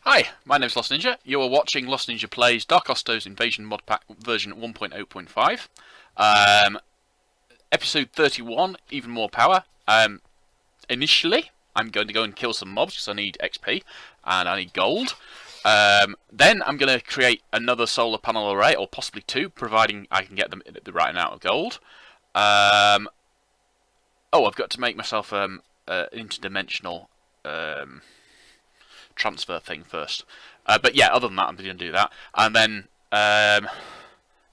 Hi, my name's Lost Ninja. You are watching Lost Ninja Plays Darkosto's Invasion Modpack version 1.0.5. Episode 31, Even More Power. Initially, I'm going to go and kill some mobs because I need XP and I need gold. Then I'm going to create another solar panel array, or possibly two, providing I can get them the right amount of gold. I've got to make myself an interdimensional transfer thing first. But yeah, other than that, I'm going to do that. And then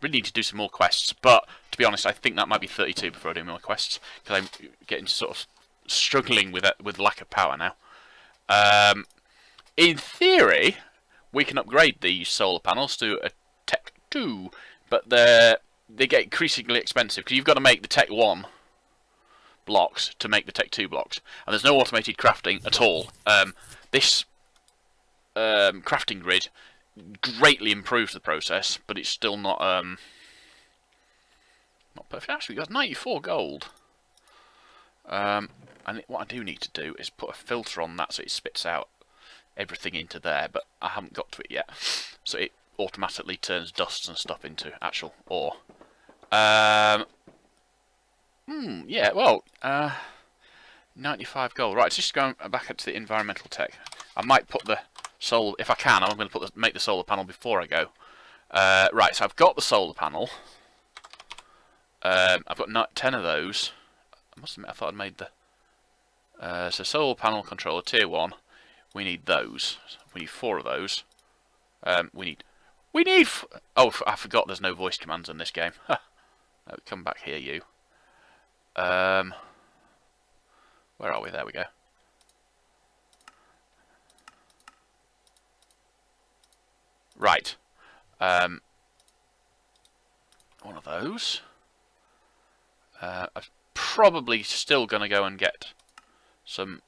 really need to do some more quests. But to be honest, I think that might be 32 before I do more quests, because I'm getting sort of struggling with lack of power now. In theory, we can upgrade these solar panels to a Tech 2, but they get increasingly expensive because you've got to make the Tech 1 blocks to make the Tech 2 blocks, and there's no automated crafting at all. This crafting grid greatly improves the process, but it's still not perfect. Actually, we got 94 gold. And what I do need to do is put a filter on that so it spits out everything into there, but I haven't got to it yet. So it automatically turns dust and stuff into actual ore. Yeah, well, 95 gold. Right, it's just going back into the environmental tech. I might put the solar, if I can, I'm going to make the solar panel before I go. Right, so I've got the solar panel. I've got 10 of those. I must admit, I thought I'd made the... so solar panel controller, tier 1. We need those. We need 4 of those. We need... Oh, I forgot there's no voice commands in this game. Come back here, you. Where are we? There we go. Right. One of those. I'm probably still going to go and get some...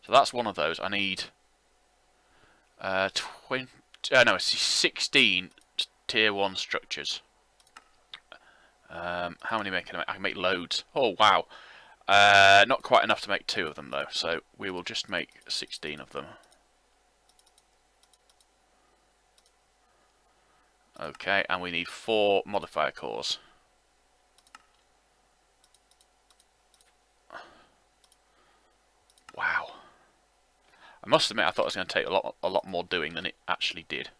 So that's one of those. I need 16 tier 1 structures. How many can I make? I can make loads. Oh, wow. Not quite enough to make 2 of them, though. So we will just make 16 of them. Okay, and we need 4 modifier cores. Wow. I must admit, I thought it was going to take a lot more doing than it actually did.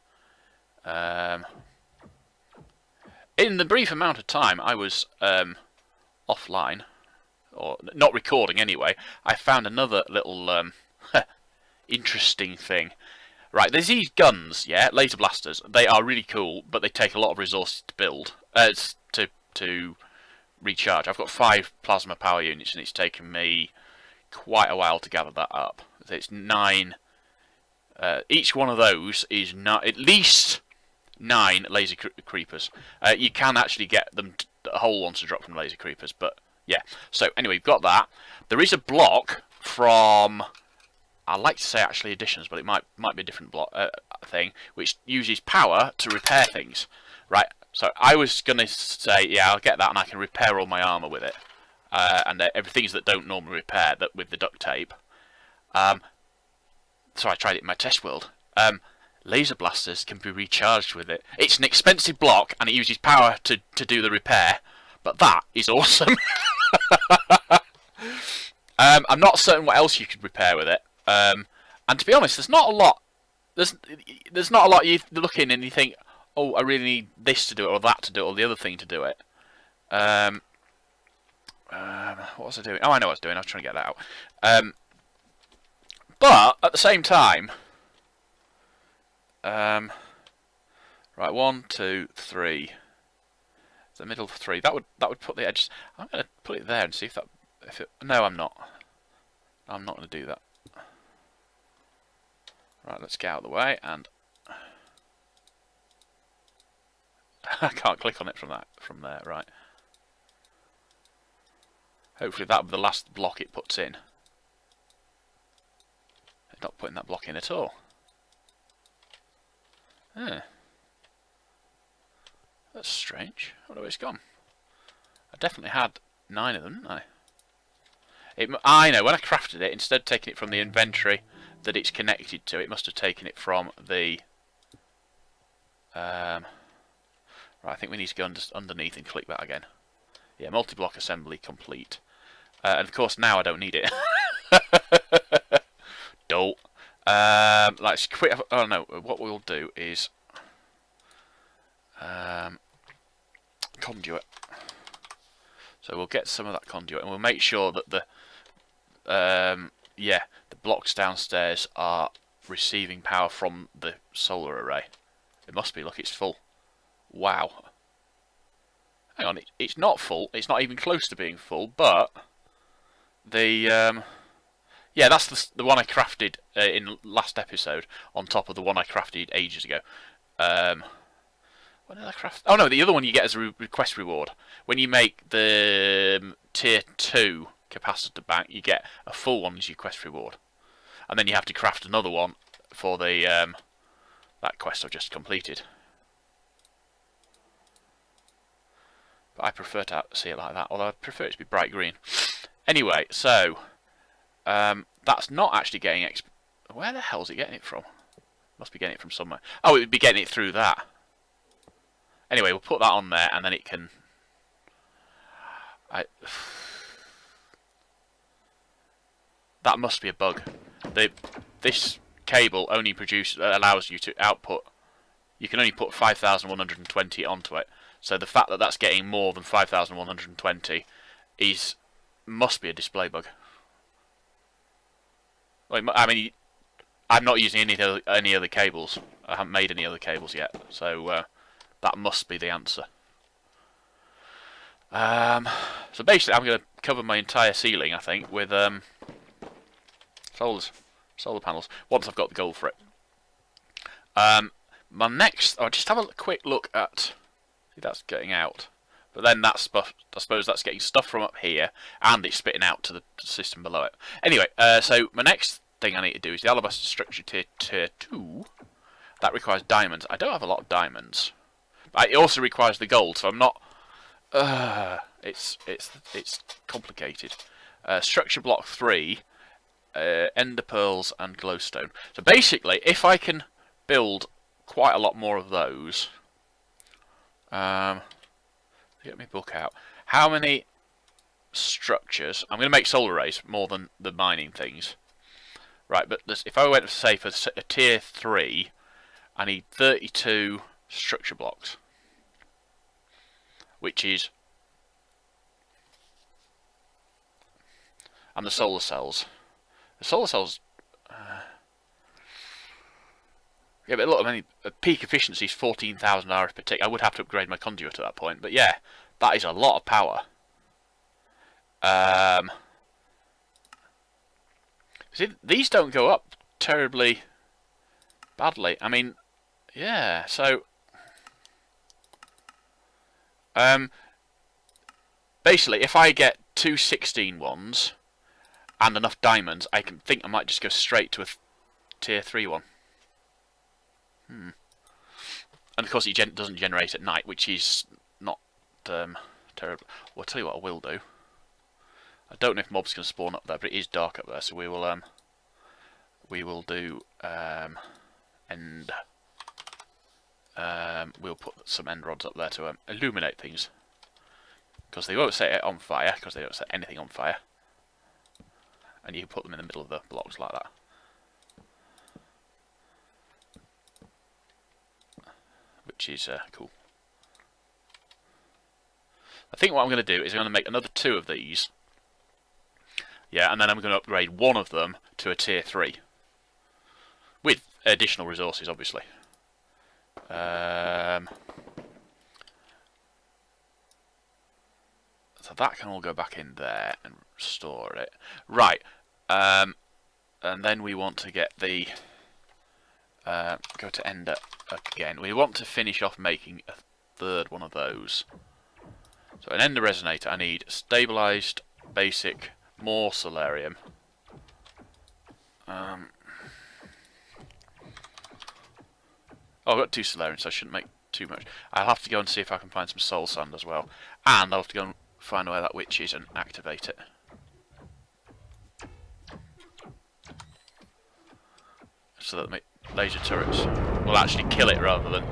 In the brief amount of time I was offline, or not recording anyway, I found another little interesting thing. Right, there's these guns, yeah, laser blasters. They are really cool, but they take a lot of resources to build, to recharge. I've got 5 plasma power units, and it's taken me quite a while to gather that up. It's 9. Each one of those is at least 9 laser creepers. You can actually get them the whole ones to drop from laser creepers, but yeah. So anyway, we've got that. There is a block from... I like to say actually additions, but it might be a different block thing, which uses power to repair things. Right, so I was going to say, yeah, I'll get that and I can repair all my armour with it. And everything that don't normally repair that with the duct tape. So I tried it in my test world. Laser blasters can be recharged with it. It's an expensive block and it uses power to do the repair, but that is awesome. I'm not certain what else you could repair with it. And to be honest, there's not a lot. There's not a lot you look in and you think, oh, I really need this to do it, or that to do it, or the other thing to do it. What was I doing? Oh, I know what I was doing. I was trying to get that out. But at the same time, right, 1, 2, 3. The middle 3. That would put the edges. I'm going to put it there and see if it. No, I'm not. I'm not going to do that. Right, let's get out of the way, and I can't click on it from there. Right. Hopefully that'll be the last block it puts in. It's not putting that block in at all. That's strange. I wonder where it's gone. I definitely had 9 of them, didn't I? I know, when I crafted it, instead of taking it from the inventory that it's connected to. It must have taken it from the... right, I think we need to go underneath and click that again. Yeah, multi-block assembly complete. And of course now I don't need it. Dolt. Let's quit. Oh no, what we'll do is conduit. So we'll get some of that conduit, and we'll make sure that the yeah, the blocks downstairs are receiving power from the solar array. It must be. Look, it's full. Wow. Hang on, it's not full. It's not even close to being full, but the yeah, that's the one I crafted in last episode, on top of the one I crafted ages ago. What did I craft? Oh no, the other one you get as a request reward. When you make the tier 2 capacitor bank, you get a full one as your quest reward. And then you have to craft another one for the that quest I've just completed. But I prefer to see it like that, although I prefer it to be bright green. Anyway, so... that's not actually getting where the hell is it getting it from? Must be getting it from somewhere. Oh, it would be getting it through that. Anyway, we'll put that on there, and then it can... That must be a bug. This cable only allows you to output... You can only put 5,120 onto it. So the fact that that's getting more than 5,120 must be a display bug. I mean, I'm not using any other cables. I haven't made any other cables yet, so that must be the answer. So basically, I'm going to cover my entire ceiling, I think, with solar panels. Once I've got the gold for it. My next, I'll just have a quick look at. See, that's getting out, but then that's I suppose that's getting stuff from up here, and it's spitting out to the system below it. Anyway, so my next thing I need to do is the alabaster structure tier 2. That requires diamonds. I don't have a lot of diamonds, but it also requires the gold. So I'm not. It's complicated. Structure block 3, ender pearls and glowstone. So basically, if I can build quite a lot more of those. Get my book out. How many structures? I'm going to make solar arrays more than the mining things. Right, but if I went to say for a tier 3, I need 32 structure blocks, which is, and the solar cells. The solar cells. Yeah, but look, I mean, peak efficiency is 14,000 hours per tick. I would have to upgrade my conduit at that point, but yeah, that is a lot of power. See, these don't go up terribly badly. I mean, yeah, so... basically, if I get 2 16 ones and enough diamonds, I I might just go straight to a tier 3 one. And of course, it doesn't generate at night, which is not terrible. Well, I'll tell you what I will do. I don't know if mobs can spawn up there, but it is dark up there, so we will do end. We'll put some end rods up there to illuminate things, because they won't set it on fire, because they don't set anything on fire. And you can put them in the middle of the blocks like that. Which is cool. I think what I'm going to do is I'm going to make another 2 of these. Yeah, and then I'm going to upgrade one of them to a tier 3. With additional resources, obviously. So that can all go back in there and store it. Right. And then we want to get the... go to ender again. We want to finish off making a 3rd one of those. So an ender resonator. I need stabilized, basic, more solarium. Oh, I've got 2 solarium, so I shouldn't make too much. I'll have to go and see if I can find some soul sand as well. And I'll have to go and find where that witch is and activate it. so that laser turrets will actually kill it rather than...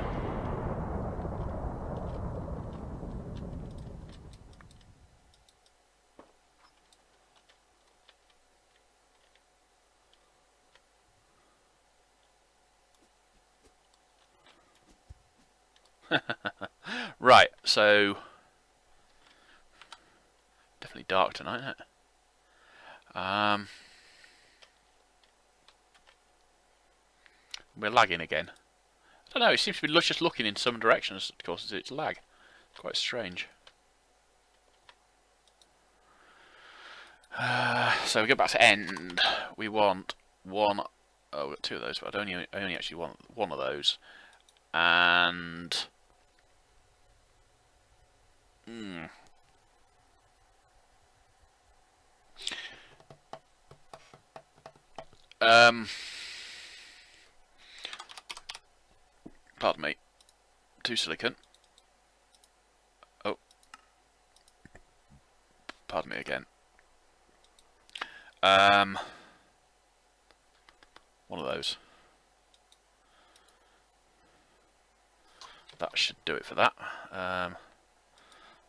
Right, so definitely dark tonight, isn't it? We're lagging again. I don't know, it seems to be just looking in some directions, of course, it's lag. It's quite strange. So we go back to end. We want one... Oh, we've got two of those, but I only actually want one of those. And... Pardon me. 2 silicon. Oh. Pardon me again. One of those. That should do it for that.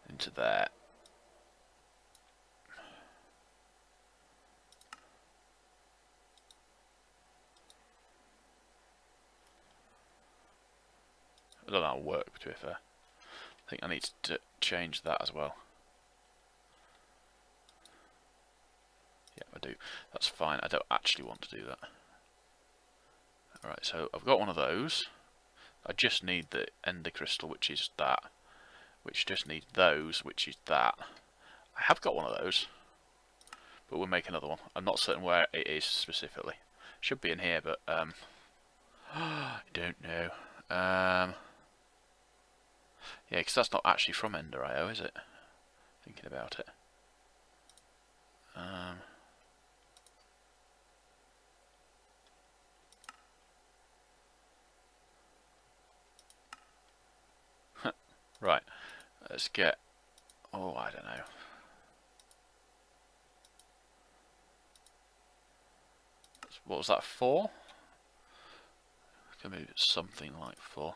Into there. I don't know how it'll work, to be fair. I think I need to change that as well. Yeah, I do. That's fine. I don't actually want to do that. Alright, so I've got one of those. I just need the ender crystal, which is that. Which just needs those, which is that. I have got one of those. But we'll make another one. I'm not certain where it is specifically. Should be in here, but I don't know. Yeah, because that's not actually from Ender.io, is it? Thinking about it. Right. Let's get... Oh, I don't know. What was that, 4? Maybe it's something like 4.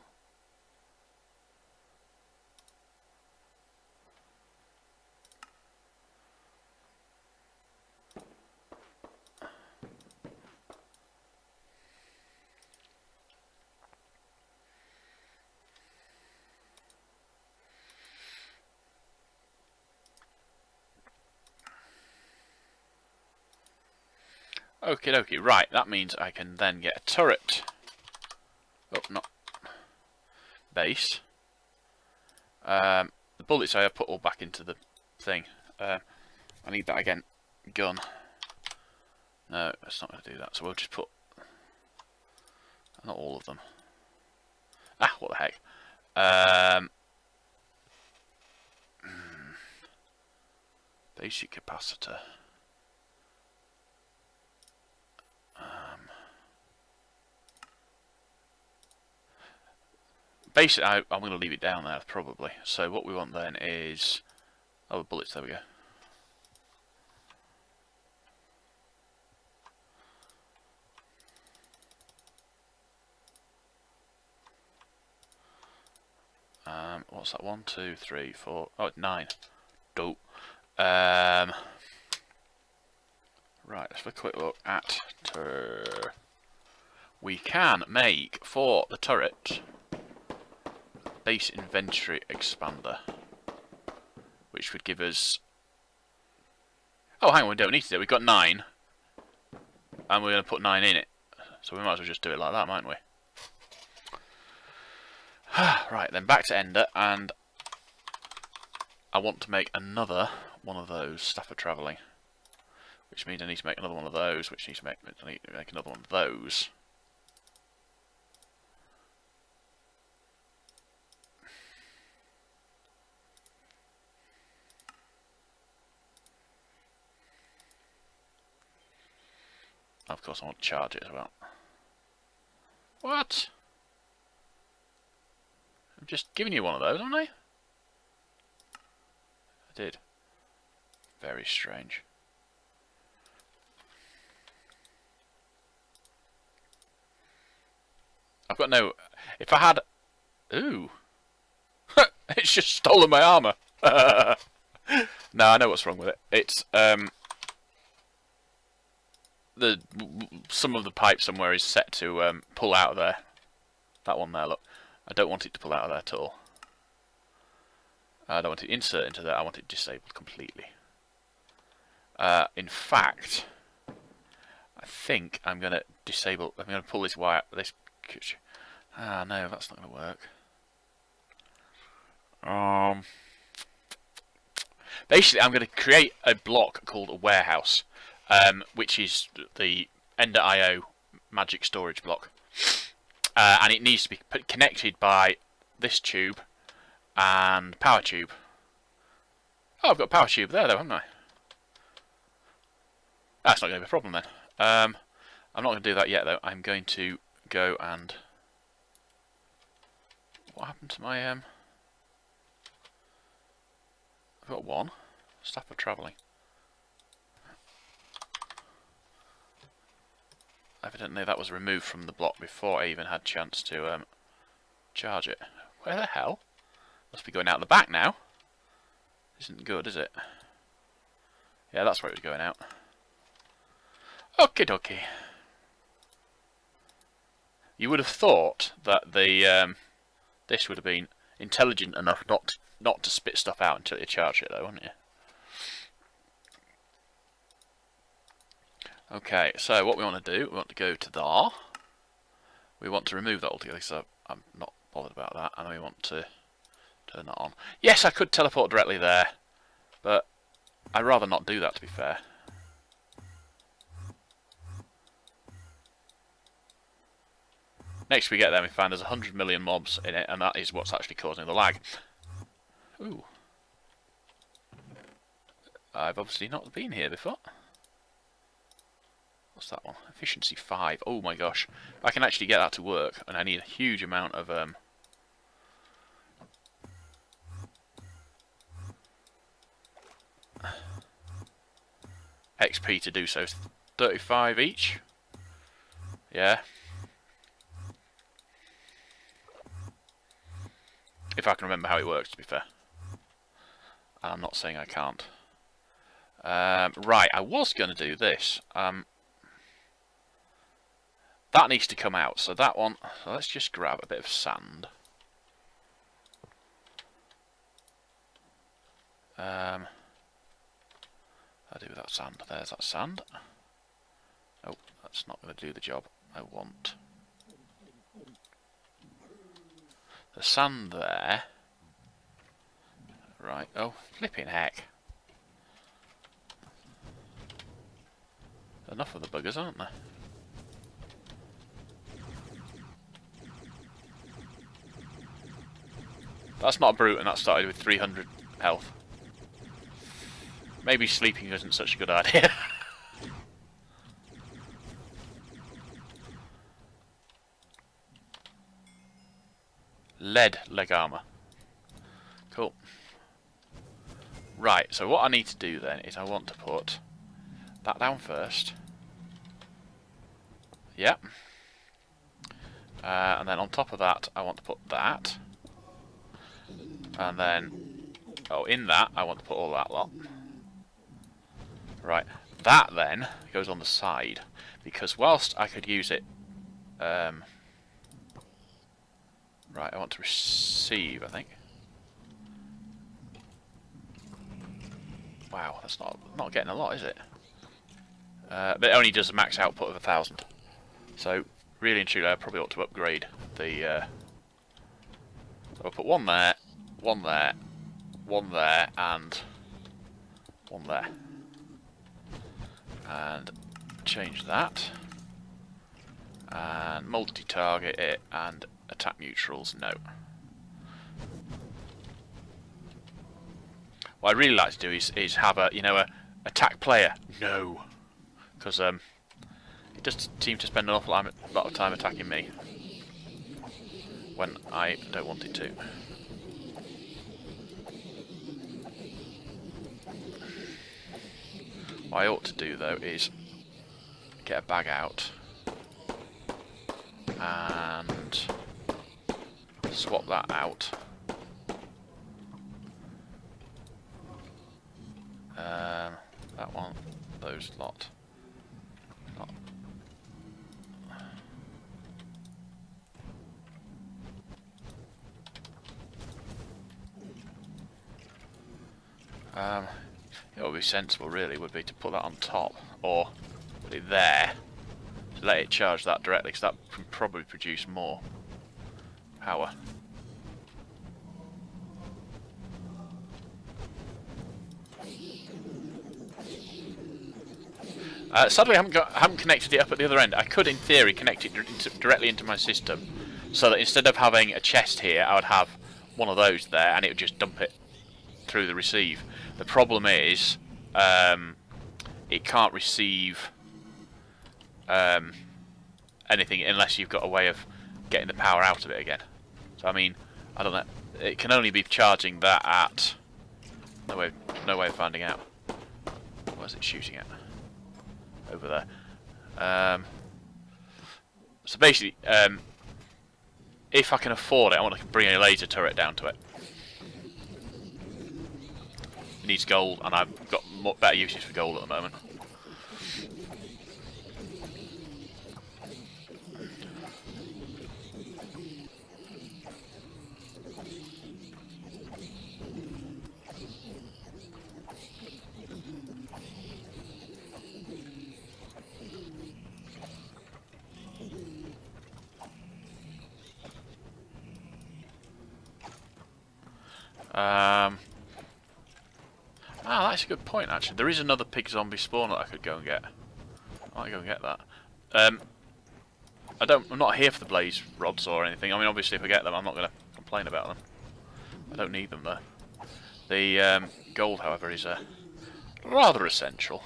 Okie dokie, right, that means I can then get a turret. Oh, not base. The bullets I have put all back into the thing. I need that again. Gun. No, it's not going to do that, so we'll just put... Not all of them. Ah, what the heck. Basic capacitor. Basically, I'm going to leave it down there, probably. So what we want then is... Oh, the bullets, there we go. What's that? 1, 2, 3, 4... Oh, 9. Dope. Right, let's have a quick look at... We can make, for the turret... Base inventory expander, which would give us... Oh, hang on, we don't need to do it. We've got 9, and we're going to put 9 in it. So we might as well just do it like that, mightn't we? Right, then back to Ender, and I want to make another one of those, Staff of Travelling, which means I need to make another one of those, which needs to make another one of those. Of course, I want to charge it as well. What? I'm just giving you one of those, haven't I? I did. Very strange. I've got no... If I had... Ooh. It's just stolen my armour. No, I know what's wrong with it. It's, some of the pipe somewhere is set to pull out of there. That one there, look. I don't want it to pull out of there at all. I don't want it to insert into there. I want it disabled completely. In fact, I think I'm going to disable... I'm going to pull this wire... This... Ah, no, that's not going to work. Basically, I'm going to create a block called a warehouse, which is the Ender.io magic storage block. And it needs to be connected by this tube and power tube. Oh, I've got a power tube there, though, haven't I? That's not going to be a problem, then. I'm not going to do that yet, though. I'm going to go and... What happened to my... I've got one. Staff of travelling. Evidently that was removed from the block before I even had a chance to charge it. Where the hell? Must be going out the back now. Isn't good, is it? Yeah, that's where it was going out. Okie dokie. You would have thought that the this would have been intelligent enough not to spit stuff out until you charge it, though, wouldn't you? Okay, so what we want to do, we want to go to there. We want to remove that altogether, so I'm not bothered about that. And we want to turn that on. Yes, I could teleport directly there, but I'd rather not do that, to be fair. Next we get there, we find there's 100 million mobs in it, and that is what's actually causing the lag. Ooh. I've obviously not been here before. What's that one? Efficiency 5. Oh my gosh. I can actually get that to work, and I need a huge amount of XP to do so. 35 each. Yeah. If I can remember how it works, to be fair. I'm not saying I can't. Right, I was going to do this. That needs to come out, so that one... So let's just grab a bit of sand. I'll do that sand. There's that sand. Oh, that's not going to do the job I want. The sand there. Right, oh, flipping heck. Enough of the buggers, aren't there? That's not a brute, and that started with 300 health. Maybe sleeping isn't such a good idea. Lead leg armor. Cool. Right, so what I need to do then is I want to put that down first. Yep. And then on top of that, I want to put that. And then, oh, in that, I want to put all that lot. Right, that then goes on the side, because whilst I could use it, right, I want to receive, I think. Wow, that's not getting a lot, is it? But it only does a max output of 1,000. So, really and truly, I probably ought to upgrade the... So I'll put one there, one there, one there, and one there. And change that. And multi-target it, and attack neutrals, no. What I'd really like to do is have a, a attack player, no. Because it does seem to spend an awful lot of time attacking me when I don't want it to. What I ought to do though is get a bag out and swap that out. That one, those lot. What would be sensible really would be to put that on top, or put it there, to let it charge that directly, because that can probably produce more power. Sadly, I haven't connected it up at the other end. I could, in theory, connect it directly into my system, so that instead of having a chest here, I would have one of those there, and it would just dump it through the receive. The problem is, it can't receive anything unless you've got a way of getting the power out of it again. So I mean, I don't know. It can only be charging that at no way of finding out. Where's it shooting at? Over there. So basically, if I can afford it, I want to bring a laser turret down to it. It needs gold, and I've got better uses for gold at the moment. That's a good point, actually. There is another pig zombie spawn that I could go and get. I might go and get that. I'm not here for the blaze rods or anything. I mean, obviously, if I get them, I'm not going to complain about them. I don't need them, though. The gold, however, is rather essential.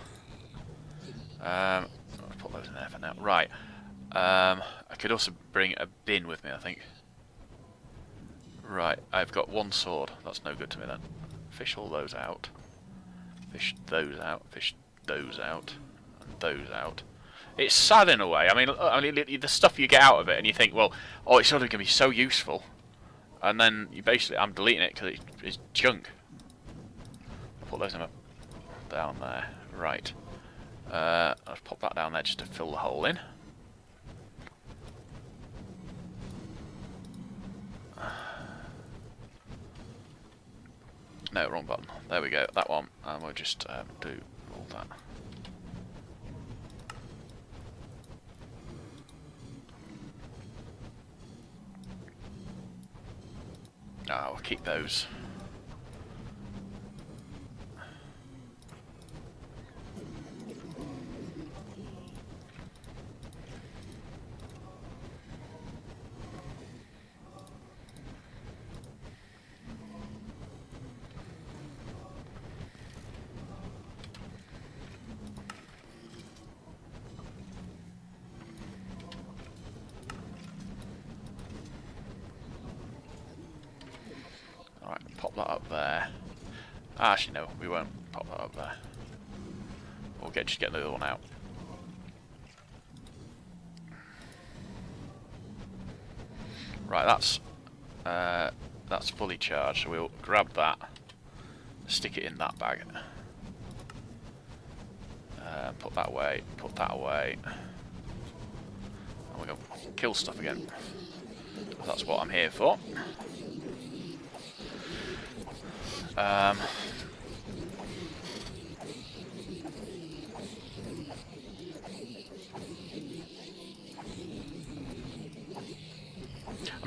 I'll put those in there for now. Right. I could also bring a bin with me, I think. Right, I've got one sword. That's no good to me, then. Fish all those out. Fish those out. Fish those out. And those out. It's sad in a way. I mean, the stuff you get out of it, and you think, well, oh, it's only going to be so useful. And then, I'm deleting it because it's junk. I'll put those down there. Right. I'll pop that down there just to fill the hole in. No, wrong button. There we go, that one. And we'll just do all that. We'll keep those. Pop that up there. Actually, no, we won't pop that up there. We'll just get the other one out. Right, that's fully charged. So we'll grab that, stick it in that bag, put that away, put that away, and we're gonna kill stuff again. That's what I'm here for. I'm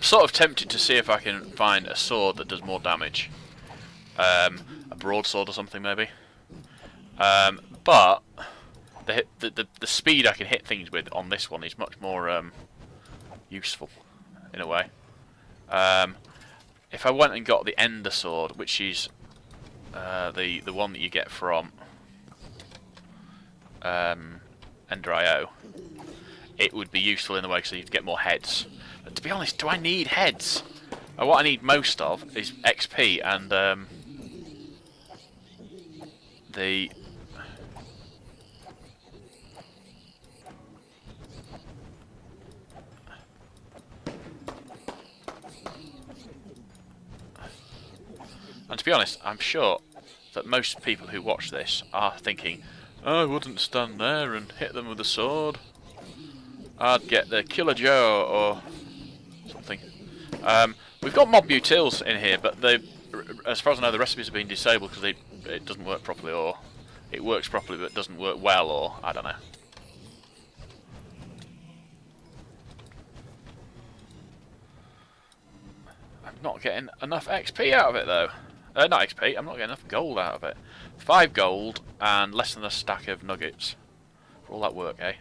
sort of tempted to see if I can find a sword that does more damage. A broadsword or something, maybe. But the speed I can hit things with on this one is much more useful, in a way. If I went and got the Ender Sword, which is the one that you get from Ender.io, it would be useful in the way so you'd get more heads. But to be honest, do I need heads? What I need most of is XP and the to be honest, I'm sure that most people who watch this are thinking, I wouldn't stand there and hit them with a sword. I'd get the Killer Joe or something. We've got mob utils in here, but they, as far as I know, the recipes have been disabled because it doesn't work properly, or it works properly but doesn't work well, or I don't know. I'm not getting enough XP out of it though. Not XP, I'm not getting enough gold out of it. 5 gold and less than a stack of nuggets. For all that work, eh?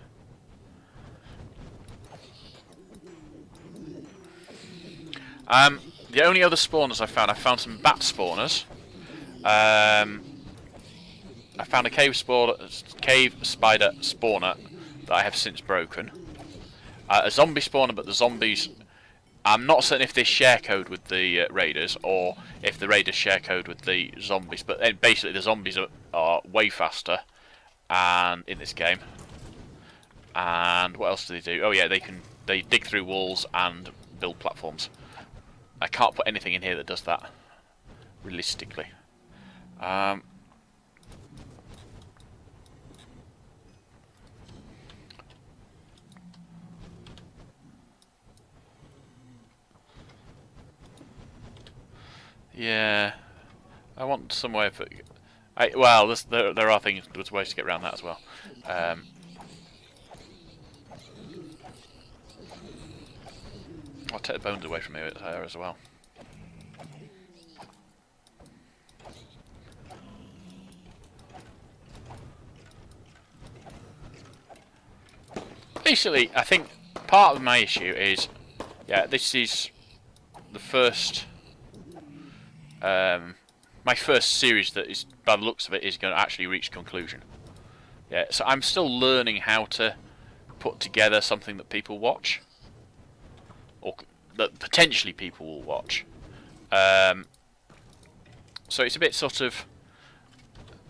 The only other spawners I found some bat spawners. I found a cave spider spawner that I have since broken. A zombie spawner, but the zombies, I'm not certain if they share code with the raiders or if the raiders share code with the zombies. But basically, the zombies are way faster, and in this game. And what else do they do? Oh yeah, they dig through walls and build platforms. I can't put anything in here that does that, realistically. Yeah, I want some way for. Well, there are things. There's ways to get around that as well. I'll take the bones away from here as well. Basically, I think part of my issue is, yeah, this is the first, my first series that is, by the looks of it, is going to actually reach conclusion. Yeah, so I'm still learning how to put together something that people watch, or that potentially people will watch. So it's a bit sort of,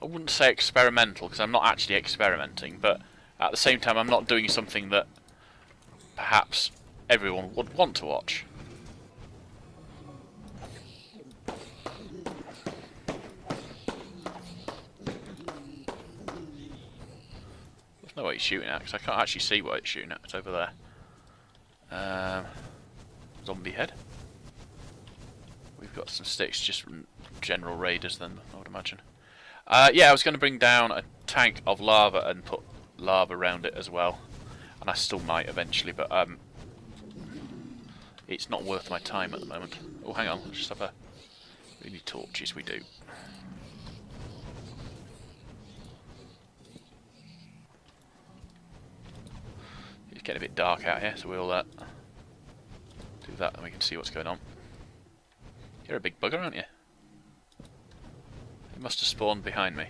I wouldn't say experimental, because I'm not actually experimenting, but at the same time I'm not doing something that perhaps everyone would want to watch. There's no way it's shooting at, because I can't actually see what it's shooting at. It's over there. Zombie head. We've got some sticks just from general raiders then, I would imagine. Yeah, I was going to bring down a tank of lava and put lava around it as well. And I still might eventually, but it's not worth my time at the moment. Oh, hang on, let's just have a... We need torches, we do. It's getting a bit dark out here, so we'll do that and we can see what's going on. You're a big bugger, aren't you? He must have spawned behind me.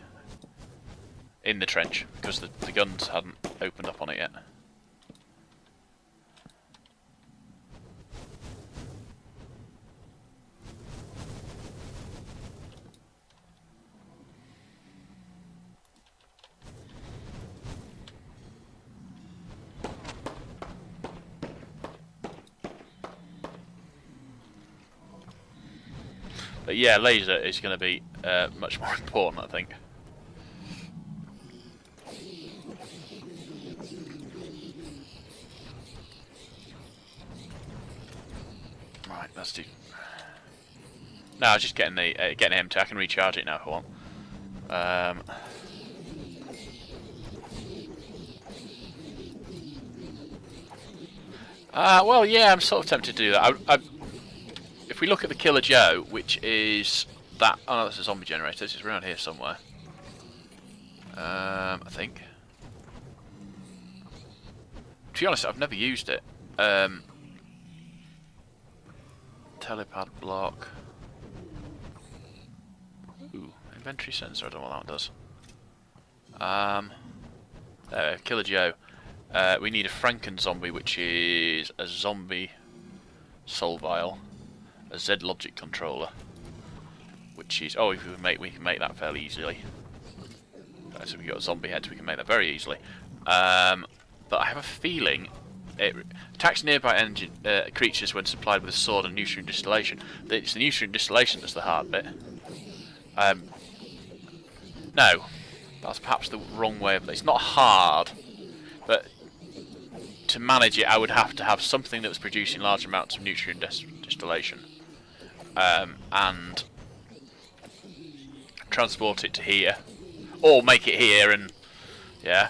In the trench, because the guns hadn't opened up on it yet. But yeah, laser is going to be much more important, I think. Right, let's do. No, I was just getting the getting empty. I can recharge it now if I want. Well, yeah, I'm sort of tempted to do that. If we look at the Killer Joe, which is that... Oh no, that's a zombie generator. This is around here somewhere. I think. To be honest, I've never used it. Telepad block. Ooh, inventory sensor. I don't know what that one does. There, Killer Joe. We need a Franken zombie, which is a zombie soul vial. A Z logic controller, which is we can make that fairly easily. So we got a zombie head, so we can make that very easily. But I have a feeling it attacks nearby creatures when supplied with a sword and nutrient distillation. It's the nutrient distillation that's the hard bit. No, that's perhaps the wrong way of it. It's not hard, but to manage it, I would have to have something that was producing large amounts of nutrient distillation, and transport it to here, or make it here, and yeah.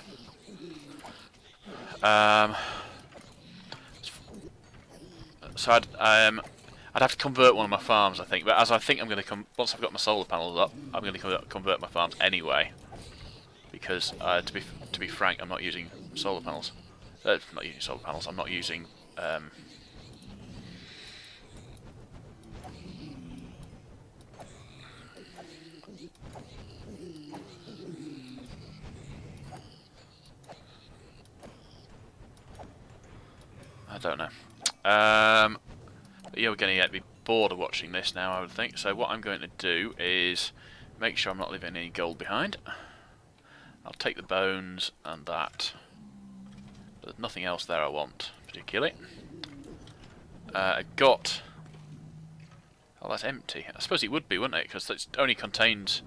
So I'd have to convert one of my farms, I think. But as I think I'm going to once I've got my solar panels up, I'm going to convert my farms anyway. Because to be frank, I'm not using solar panels. Not using solar panels. I'm not using. I don't know. But yeah, we're going to get to be bored of watching this now, I would think. So what I'm going to do is make sure I'm not leaving any gold behind. I'll take the bones and that. There's nothing else there I want particularly. I got. Oh, that's empty. I suppose it would be, wouldn't it? Because it only contains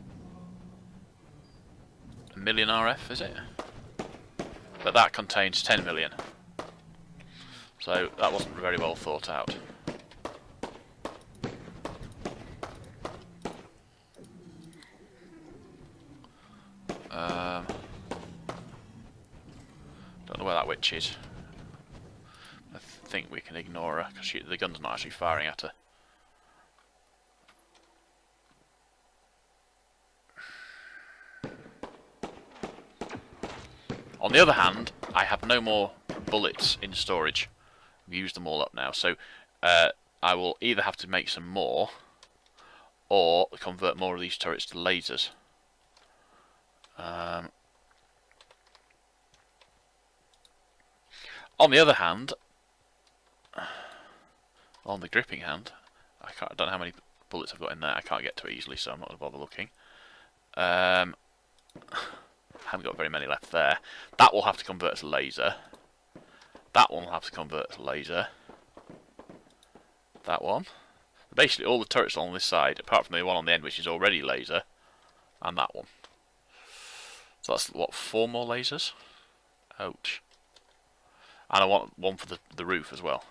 1 million RF, is it? But that contains 10 million. So that wasn't very well thought out. Don't know where that witch is. I think we can ignore her because the gun's not actually firing at her. On the other hand, I have no more bullets in storage. I've used them all up now, so I will either have to make some more or convert more of these turrets to lasers. On the other hand, on the gripping hand, I don't know how many bullets I've got in there. I can't get to it easily, so I'm not going to bother looking. I haven't got very many left there. That will have to convert to laser. That one will have to convert to laser. That one. Basically, all the turrets on this side, apart from the one on the end, which is already laser, and that one. So that's, what, 4 more lasers? Ouch. And I want one for the roof as well.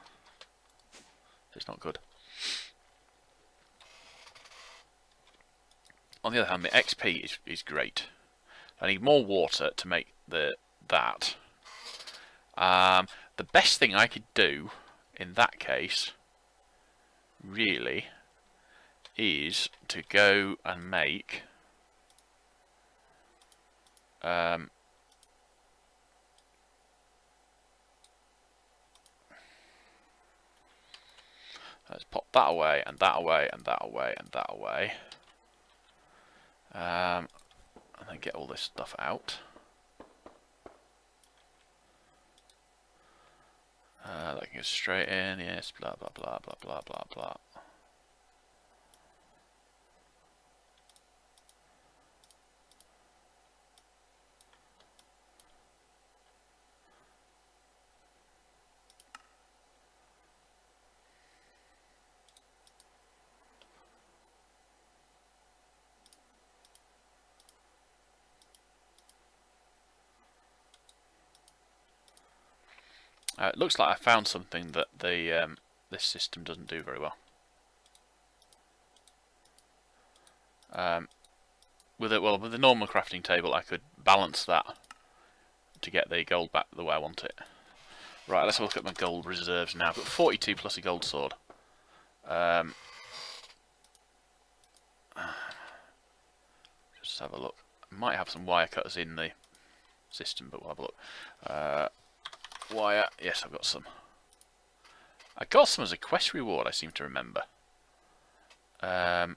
It's not good. On the other hand, the XP is great. I need more water to make that. The best thing I could do in that case, really, is to go and make let's pop that away, and that away, and that away, and that away. And then get all this stuff out. That can go straight in, yes, blah, blah, blah, blah, blah, blah, blah. It looks like I found something that this system doesn't do very well. With the normal crafting table, I could balance that to get the gold back the way I want it. Right, let's have a look at my gold reserves now. I've got 42 plus a gold sword. Just have a look. I might have some wire cutters in the system, but we'll have a look. Wire, yes, I've got some. I got some as a quest reward, I seem to remember. But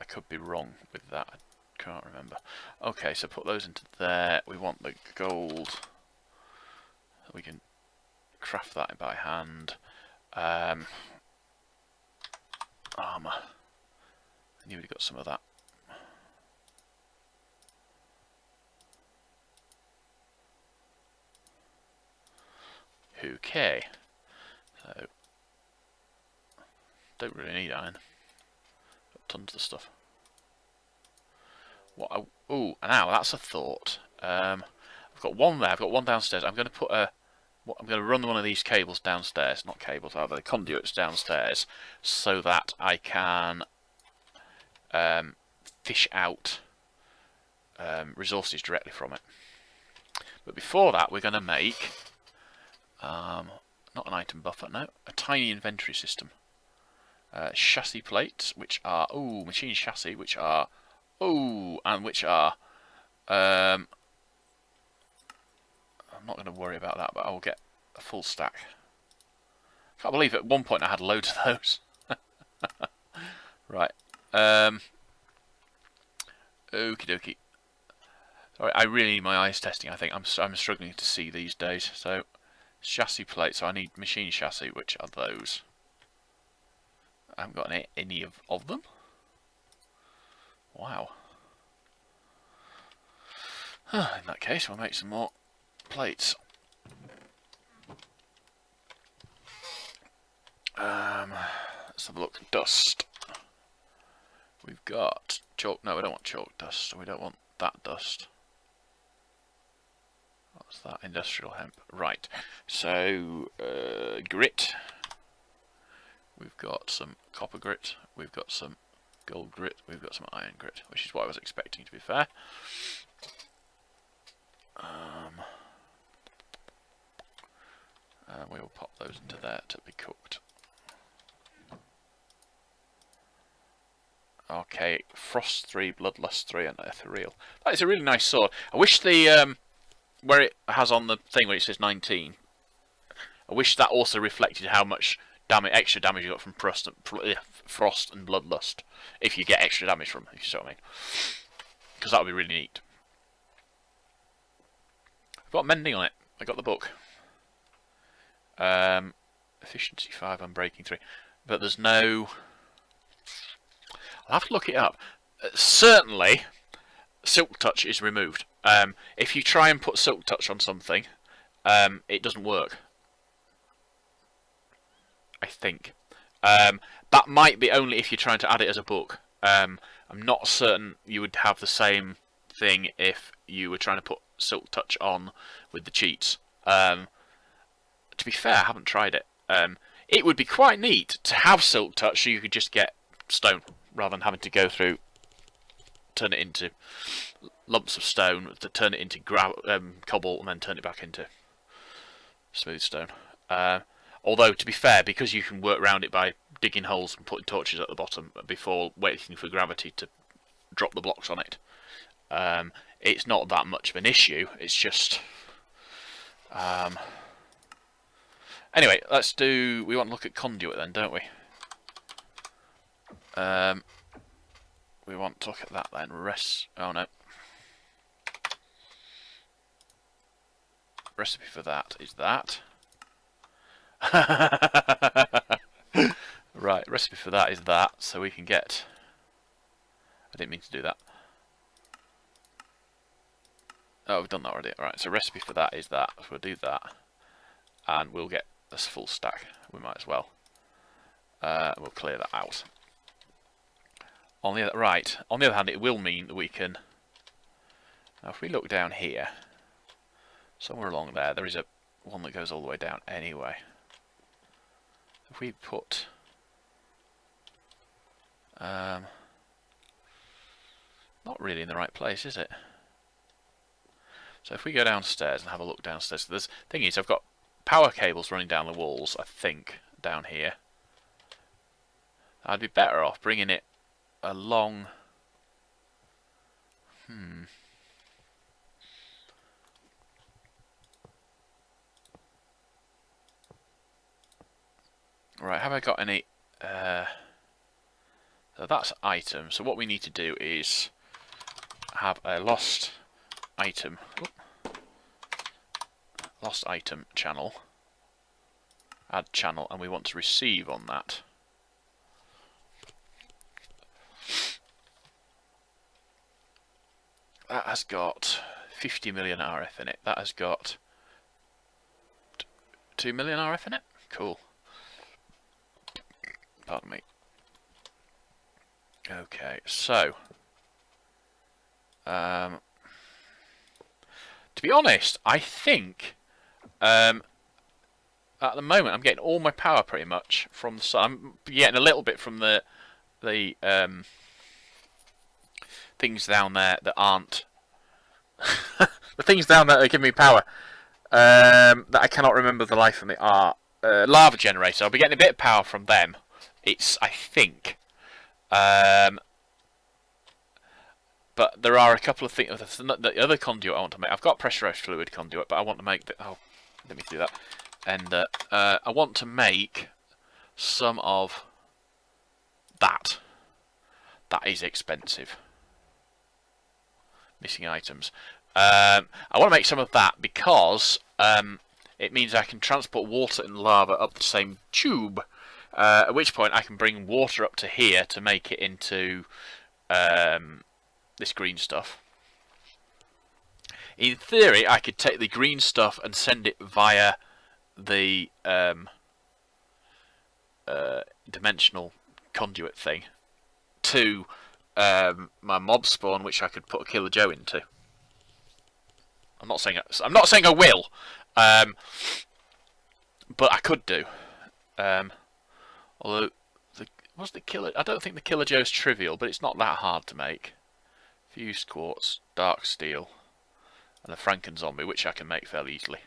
I could be wrong with that. I can't remember. Okay, so put those into there. We want the gold. We can craft that by hand. Armour. I knew we'd got some of that. Okay. So, don't really need iron. Got tons of stuff. What? Oh, now that's a thought. I've got one there. I've got one downstairs. I'm going to put a. I'm going to run one of these cables downstairs. Not cables, are they? Conduits downstairs, so that I can fish out resources directly from it. But before that, we're going to make not an item buffer, no, a tiny inventory system. Chassis plates, which are machine chassis, which are and which are I'm not going to worry about that, but I will get a full stack. Can't believe at one point I had loads of those. Right. Okie dokie. Sorry, I really need my eyes testing. I think I'm struggling to see these days. So chassis plates. So I need machine chassis, which are those. I haven't got any of them. Wow. In that case, we'll make some more plates. Let's have a look. Dust. We've got chalk. No, we don't want chalk dust. So we don't want that dust. What's that? Industrial hemp. Right. So grit. We've got some copper grit. We've got some gold grit. We've got some iron grit, which is what I was expecting, to be fair. We will pop those into there to be cooked. Okay, Frost 3, Bloodlust 3, and Ethereal. That is a really nice sword. I wish the where it has on the thing where it says 19, I wish that also reflected how much extra damage you got from Frost and Bloodlust. If you get extra damage from it, if you see what I mean. Because that would be really neat. I've got mending on it. I got the book. Efficiency 5, Unbreaking 3. But there's no... I'll have to look it up. Certainly, Silk Touch is removed. If you try and put Silk Touch on something, it doesn't work. I think. That might be only if you're trying to add it as a book. I'm not certain you would have the same thing if you were trying to put Silk Touch on with the cheats. To be fair, I haven't tried it. It would be quite neat to have Silk Touch so you could just get stone, rather than having to go through, turn it into lumps of stone, to turn it into cobble, and then turn it back into smooth stone. Although, to be fair, because you can work around it by digging holes and putting torches at the bottom before waiting for gravity to drop the blocks on it, it's not that much of an issue. It's just... Anyway, let's do... We want to look at conduit then, don't we? We want to look at that then. Oh no. Recipe for that is that. Right, recipe for that is that, so we can get... I didn't mean to do that. Oh, we've done that already. Right, so recipe for that is that. So we'll do that. And we'll get this full stack. We might as well. We'll clear that out. On the other hand, it will mean that we can... Now, if we look down here, somewhere along there is a one that goes all the way down anyway. If we put... not really in the right place, is it? So if we go downstairs and have a look downstairs, the thing is, I've got power cables running down the walls, I think, down here. I'd be better off bringing it along... Right, have I got any... So that's item. So what we need to do is have a lost item channel, add channel, and we want to receive on that. That has got 50 million RF in it. That has got 2 million RF in it? Cool. Pardon me. Okay, so... to be honest, I think... at the moment, I'm getting all my power pretty much from the sun. I'm getting a little bit from the things down there that aren't... the things down there that give me power. That I cannot remember the life of me are lava generator. I'll be getting a bit of power from them. It's, I think. But there are a couple of things. The other conduit I want to make. I've got pressurized fluid conduit, but I want to make the. Oh, let me do that. And I want to make some of that. That is expensive. Missing items. I want to make some of that because it means I can transport water and lava up the same tube. At which point I can bring water up to here to make it into this green stuff. In theory, I could take the green stuff and send it via the dimensional conduit thing to my mob spawn, which I could put a Killer Joe into. I'm not saying I will, but I could do. Although what's the killer? I don't think the Killer Joe's trivial, but it's not that hard to make. Fused quartz, dark steel, and a Franken zombie, which I can make fairly easily.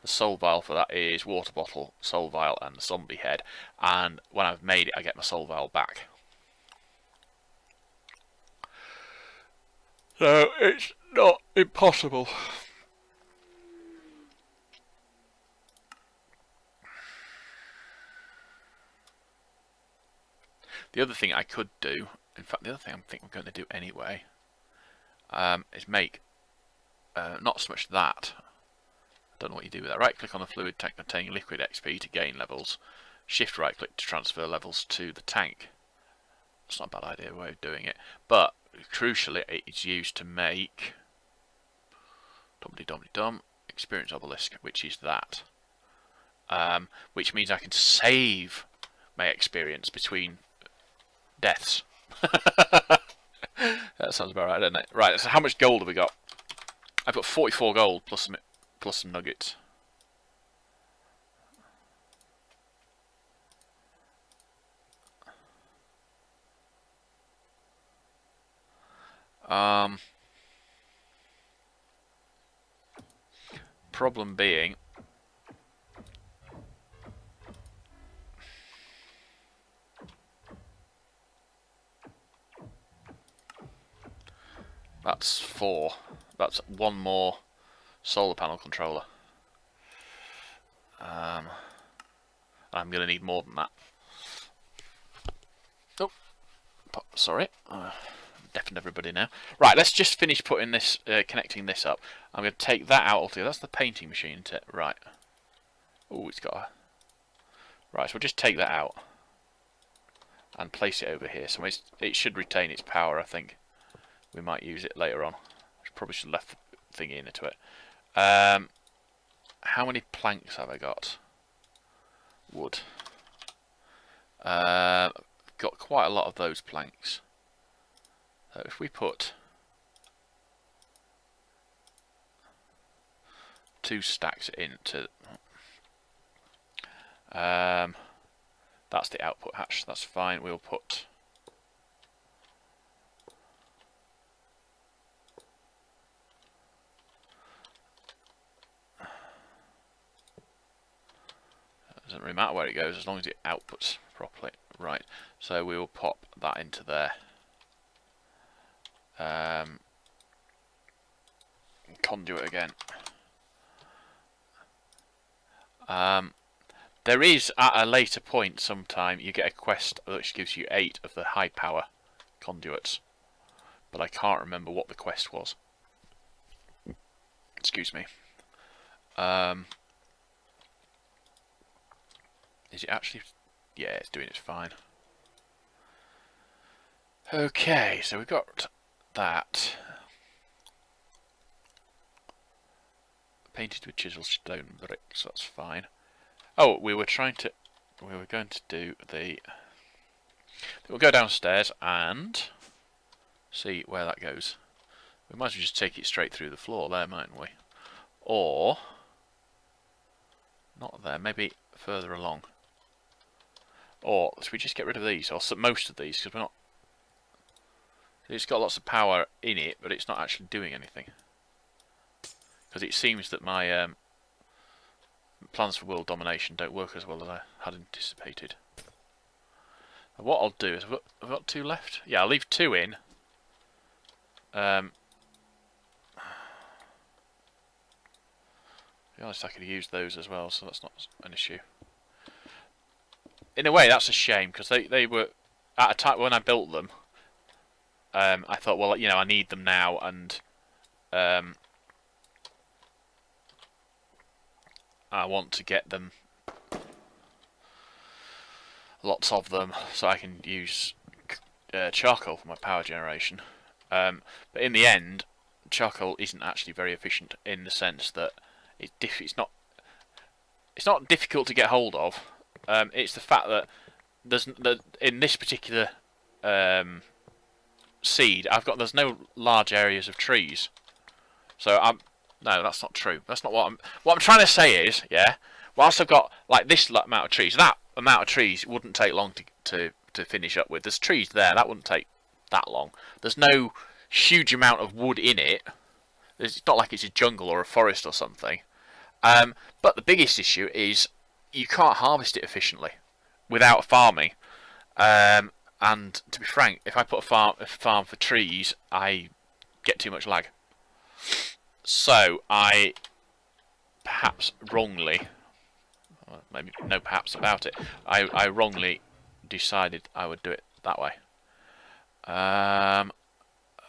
The soul vial for that is water bottle, soul vial, and the zombie head. And when I've made it, I get my soul vial back. So it's not impossible. The other thing I could do, in fact, the other thing I think I'm going to do anyway, is make not so much that. I don't know what you do with that. Right click on the fluid tank containing liquid XP to gain levels. Shift right click to transfer levels to the tank. It's not a bad idea way of doing it. But crucially, it's used to make dum experience obelisk, which is that. Which means I can save my experience between deaths. That sounds about right, doesn't it? Right, so how much gold have we got? I've got 44 gold plus some nuggets. Problem being, that's 4. That's 1 more solar panel controller. I'm going to need more than that. Oh, sorry. Deafened everybody now. Right, let's just finish putting this, connecting this up. I'm going to take that out altogether. That's the painting machine, isn't it? Right. Oh, it's got a... Right, so we'll just take that out and place it over here. So it should retain its power, I think. We might use it later on. Probably should have left the thing into it. How many planks have I got? Wood. Got quite a lot of those planks. So if we put 2 stacks into, that's the output hatch. That's fine. We'll put doesn't really matter where it goes as long as it outputs properly. Right, so we will pop that into there. Conduit again. There is, at a later point sometime, you get a quest which gives you 8 of the high power conduits. But I can't remember what the quest was. Excuse me. Is it actually... Yeah, it's doing it fine. Okay, so we've got that. painted with chisel stone bricks. That's fine. Oh, we were going to do the. We'll go downstairs and see where that goes. We might as well just take it straight through the floor there, mightn't we? Or not there. Maybe further along. Or should we just get rid of these, or most of these, because we're not. It's got lots of power in it, but it's not actually doing anything. Because it seems that my plans for world domination don't work as well as I had anticipated. And what I'll do is, I've got 2 left. Yeah, I'll leave 2 in. To be honest, I could have used those as well, so that's not an issue. In a way, that's a shame, because they were, at a time when I built them, I thought, well, you know, I need them now, and I want to get them, lots of them, so I can use charcoal for my power generation. But in the end, charcoal isn't actually very efficient in the sense that it's not difficult to get hold of. It's the fact that in this particular seed, there's no large areas of trees. So no, that's not true. That's not what I'm trying to say is, yeah, whilst I've got like this amount of trees, that amount of trees wouldn't take long to finish up with. There's trees there, that wouldn't take that long. There's no huge amount of wood in it. It's not like it's a jungle or a forest or something. But the biggest issue is you can't harvest it efficiently without farming. And to be frank, if I put a farm for trees, I get too much lag. So I perhaps wrongly, maybe no perhaps about it, I wrongly decided I would do it that way.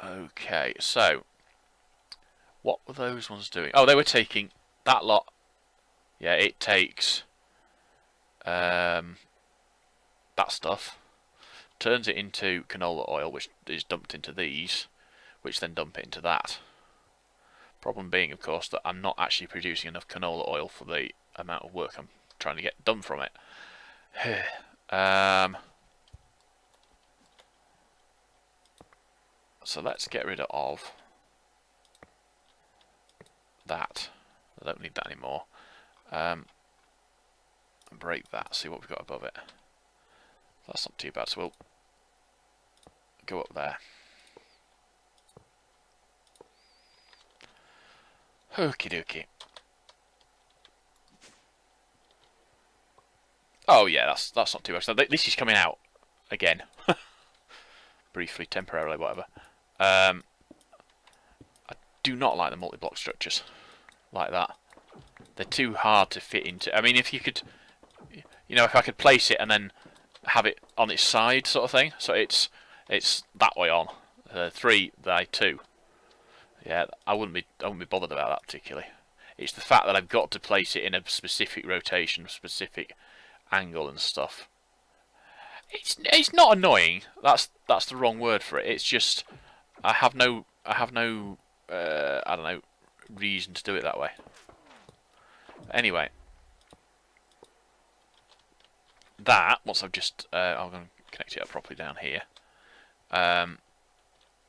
Okay, so what were those ones doing? Oh, they were taking that lot. Yeah, it takes that stuff, turns it into canola oil, which is dumped into these, which then dump it into that. Problem being, of course, that I'm not actually producing enough canola oil for the amount of work I'm trying to get done from it. So let's get rid of that. I don't need that anymore. Break that, see what we've got above it. That's not too bad, so we'll go up there. Okie dokie. Oh yeah, that's not too much. So this is coming out again. Briefly, temporarily, whatever. I do not like the multi-block structures like that. They're too hard to fit into. I mean, if you could, you know, if I could place it and then have it on its side, sort of thing. So it's that way on. 3 by 2. Yeah, I wouldn't be bothered about that particularly. It's the fact that I've got to place it in a specific rotation, specific angle and stuff. It's not annoying. That's the wrong word for it. It's just I have no I don't know, reason to do it that way. Anyway, that once I've just I'm going to connect it up properly down here.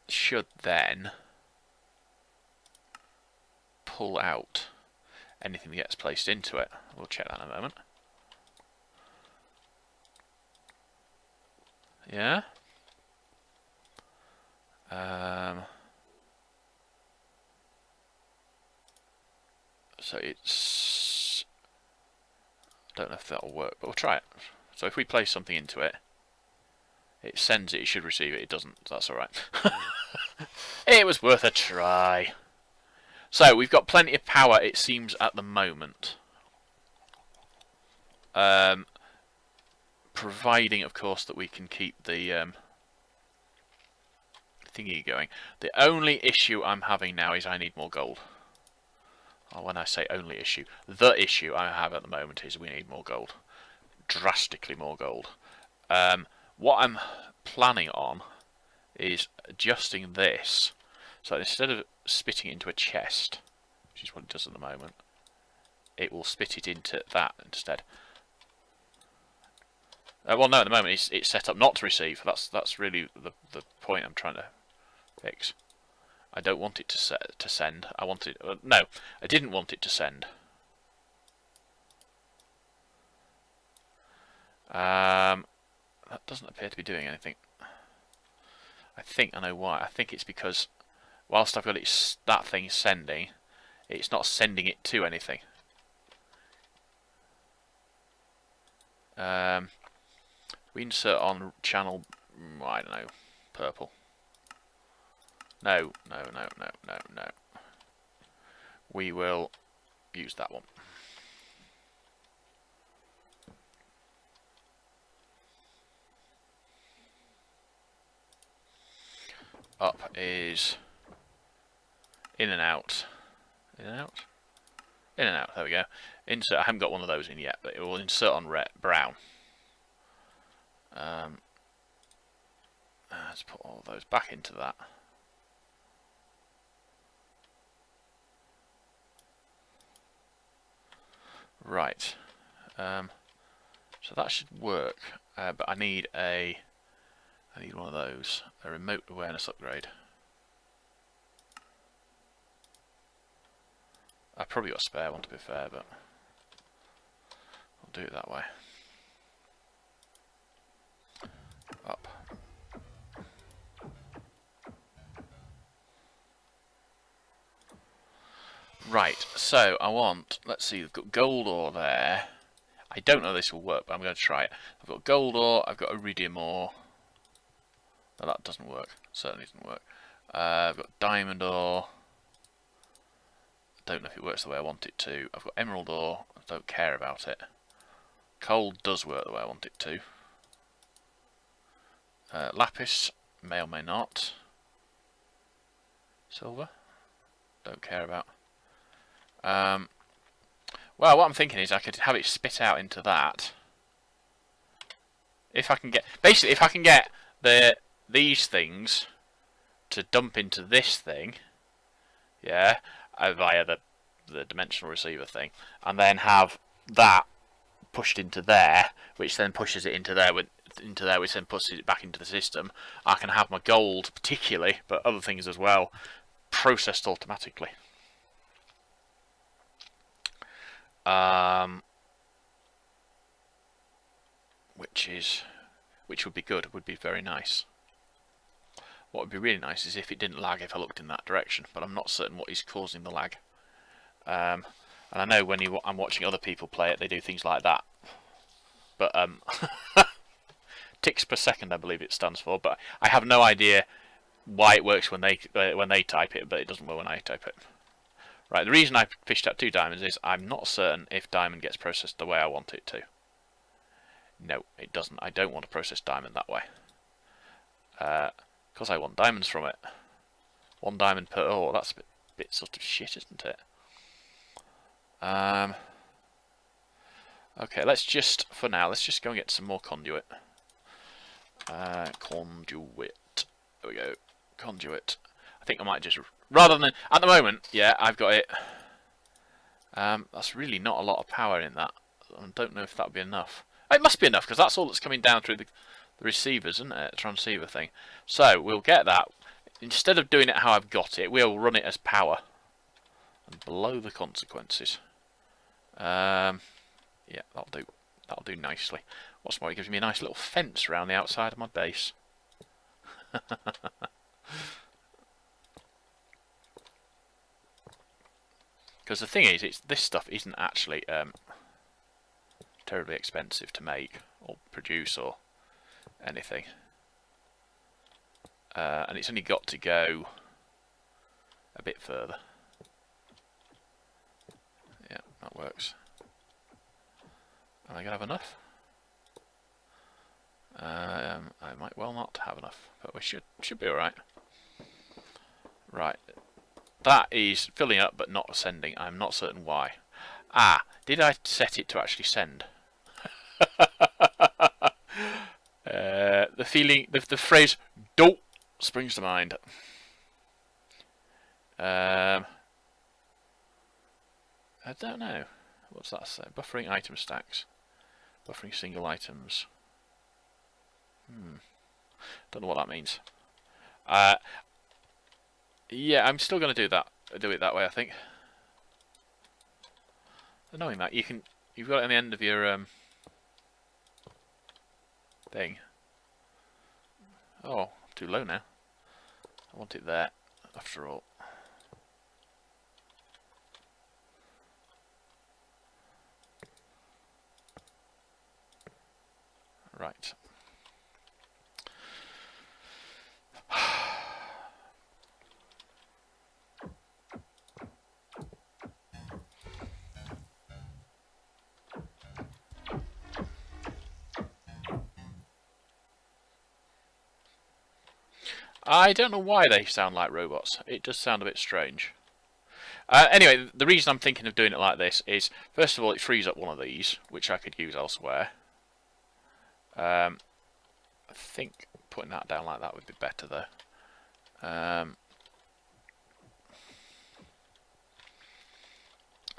Should then pull out anything that gets placed into it. We'll check that in a moment. Yeah. So it's, I don't know if that'll work, but we'll try it. So if we place something into it, it sends it, it should receive it, it doesn't, so that's alright. It was worth a try. So we've got plenty of power, it seems, at the moment. Providing, of course, that we can keep the thingy going. The only issue I'm having now is I need more gold. Or when I say only issue, the issue I have at the moment is we need more gold. Drastically more gold. What I'm planning on is adjusting this. So instead of spitting it into a chest, which is what it does at the moment, it will spit it into that instead. Well, no, at the moment it's set up not to receive. That's really the point I'm trying to fix. I don't want it to send. I want it. No, I didn't want it to send. That doesn't appear to be doing anything. I think I know why. I think it's because whilst I've got that thing sending, it's not sending it to anything. We insert on channel, I don't know, purple. No. We will use that one. Up is in and out. In and out? In and out, there we go. Insert, I haven't got one of those in yet, but it will insert on brown. Let's put all those back into that. Right. So that should work, but I need one of those, a remote awareness upgrade. I've probably got a spare one to be fair, but I'll do it that way. Up. Right, so I want, let's see, we've got gold ore there. I don't know if this will work, but I'm going to try it. I've got gold ore, I've got iridium ore. No, that doesn't work. Certainly doesn't work. I've got diamond ore. I don't know if it works the way I want it to. I've got emerald ore. I don't care about it. Coal does work the way I want it to. Lapis may or may not. Silver. Don't care about. Well, what I'm thinking is I could have it spit out into that. If I can get, basically, if I can get these things to dump into this thing, yeah, via the dimensional receiver thing, and then have that pushed into there, which then pushes it into there, which then pushes it back into the system. I can have my gold, particularly, but other things as well, processed automatically. Which would be good, would be very nice. What would be really nice is if it didn't lag if I looked in that direction, but I'm not certain what is causing the lag. And I know when I'm watching other people play it, they do things like that. But ticks per second, I believe it stands for. But I have no idea why it works when they type it, but it doesn't work when I type it. Right, the reason I fished out 2 diamonds is I'm not certain if diamond gets processed the way I want it to. No, it doesn't. I don't want to process diamond that way. Because I want diamonds from it. 1 diamond per ore, that's a bit sort of shit, isn't it? Okay, let's just, for now, let's just go and get some more conduit. Conduit. There we go. Conduit. I think I might just, rather than, at the moment, yeah, I've got it. That's really not a lot of power in that. I don't know if that'll be enough. It must be enough, because that's all that's coming down through the receivers, isn't it? Transceiver thing. So, we'll get that. Instead of doing it how I've got it, we'll run it as power. And below the consequences. Yeah, that'll do. That'll do nicely. What's more, it gives me a nice little fence around the outside of my base. Because the thing is, this stuff isn't actually terribly expensive to make or produce or anything, and it's only got to go a bit further. Yeah, that works. Am I gonna have enough? I might well not have enough, but we should be all right. Right, that is filling up but not sending. I'm not certain why. Ah, did I set it to actually send? The phrase "don't" springs to mind. I don't know. What's that say? Buffering item stacks. Buffering single items. Don't know what that means. Yeah, I'm still going to do that. Do it that way, I think. Knowing that, you've got it on the end of your thing. Oh, I'm too low now. I want it there, after all. Right. I don't know why they sound like robots. It does sound a bit strange. Anyway, the reason I'm thinking of doing it like this is, first of all, it frees up one of these, which I could use elsewhere. I think putting that down like that would be better, though.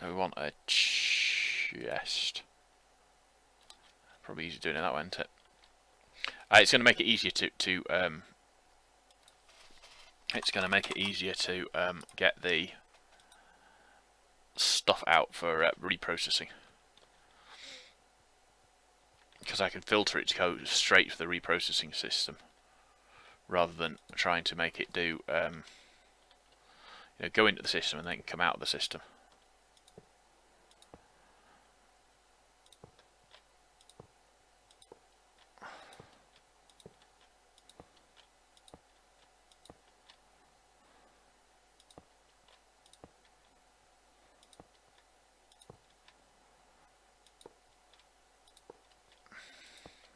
We want a chest. Probably easier doing it that way, isn't it? It's going to make it easier to it's going to make it easier to get the stuff out for reprocessing, because I can filter it to go straight for the reprocessing system rather than trying to make it do go into the system and then come out of the system.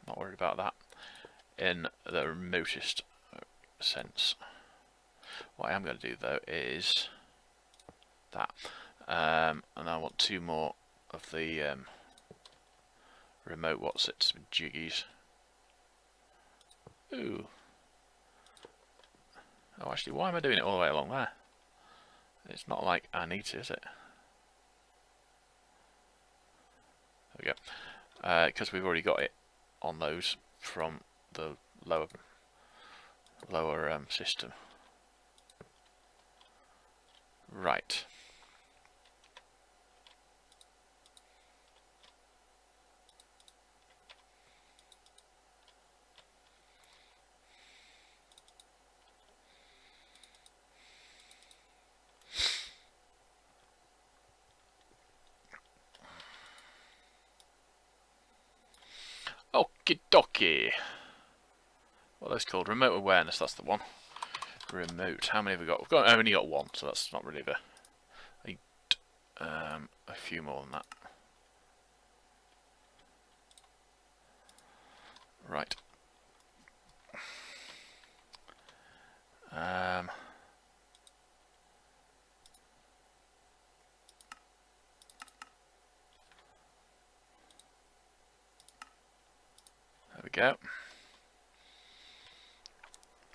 Not worried about that in the remotest sense. What I am going to do though is that, and I want 2 more of the remote what's-its with jiggies. Ooh. Oh, actually, why am I doing it all the way along there? It's not like I need to, is it? There we go. Because we've already got it on those from the lower system. Right. Okie dokie. What are those called? Remote awareness, that's the one. Remote. How many have we got? I've only got 1, so that's not really the... a few more than that. Right. There we go.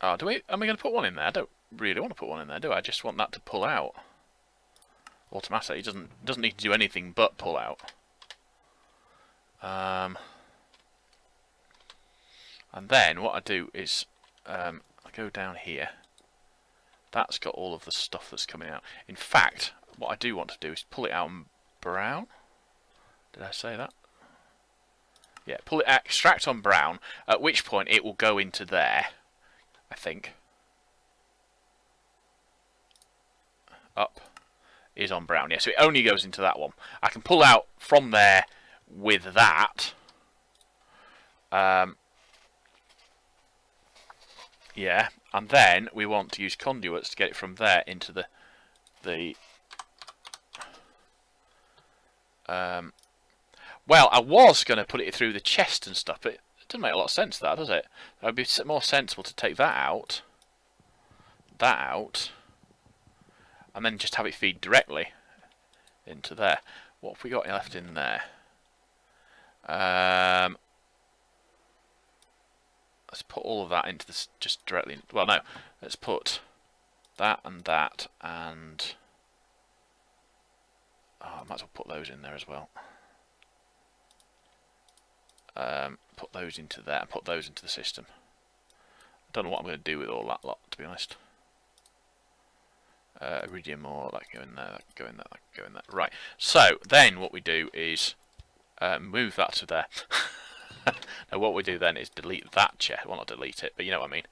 Oh, am I going to put one in there? I don't really want to put one in there, do I? I just want that to pull out automatically. It doesn't need to do anything but pull out. And then what I do is I go down here. That's got all of the stuff that's coming out. In fact, what I do want to do is pull it out in brown. Did I say that? Yeah, pull it, extract on brown, at which point it will go into there, I think. Up is on brown, yeah, so it only goes into that one. I can pull out from there with that. Yeah, and then we want to use conduits to get it from there into the well, I was going to put it through the chest and stuff, but it doesn't make a lot of sense, that, does it? It would be more sensible to take that out, and then just have it feed directly into there. What have we got left in there? Let's put all of that into this just directly. Well, no, let's put that and that and I might as well put those in there as well. Put those into there and put those into the system. I don't know what I'm going to do with all that lot, to be honest. Iridium ore, that can go in there, that can go in there, that can go in there. Right, so then what we do is move that to there. Now what we do then is delete that chest. Well, not delete it, but you know what I mean.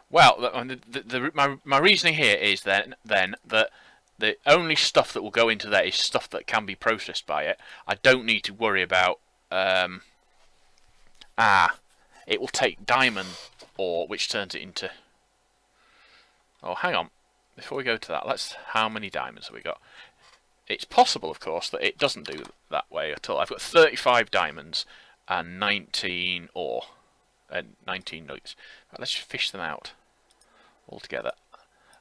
Well, my reasoning here is then that the only stuff that will go into there is stuff that can be processed by it. I don't need to worry about it will take diamond ore, which turns it into. Oh, hang on. Before we go to that, how many diamonds have we got? It's possible, of course, that it doesn't do that way at all. I've got 35 diamonds and 19 ore and 19 nuggets. Right, let's just fish them out all together,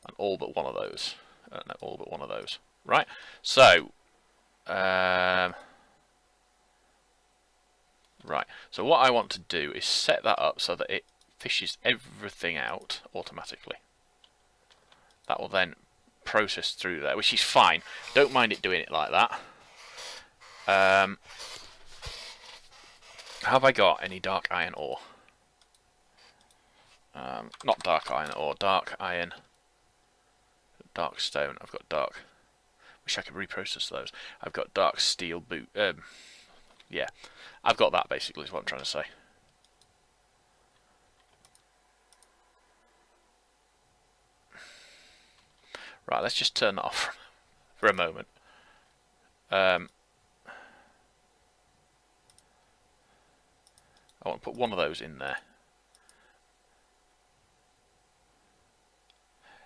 and all but one of those. No, all but one of those. Right. So, right. So what I want to do is set that up so that it fishes everything out automatically. That will then process through there, which is fine. Don't mind it doing it like that. Have I got any dark iron ore? Not dark iron ore, dark iron, dark stone. I've got dark. Wish I could reprocess those. I've got dark steel boot. Yeah, I've got that basically. Is what I'm trying to say. Right, let's just turn that off for a moment. I want to put one of those in there.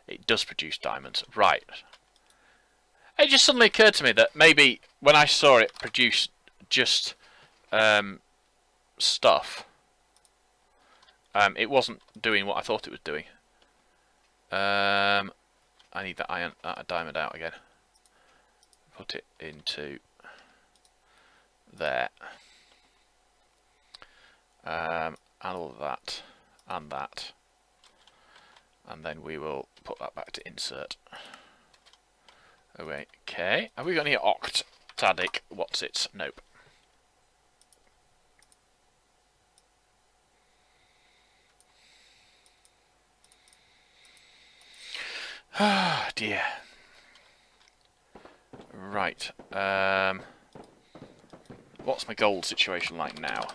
It does produce diamonds. Right. It just suddenly occurred to me that maybe when I saw it produce just stuff, it wasn't doing what I thought it was doing. I need that diamond out again. Put it into there. And all of that. And that. And then we will put that back to insert. Okay. Have we got any octadic? What's it? Nope. Ah, dear. Right. What's my gold situation like now?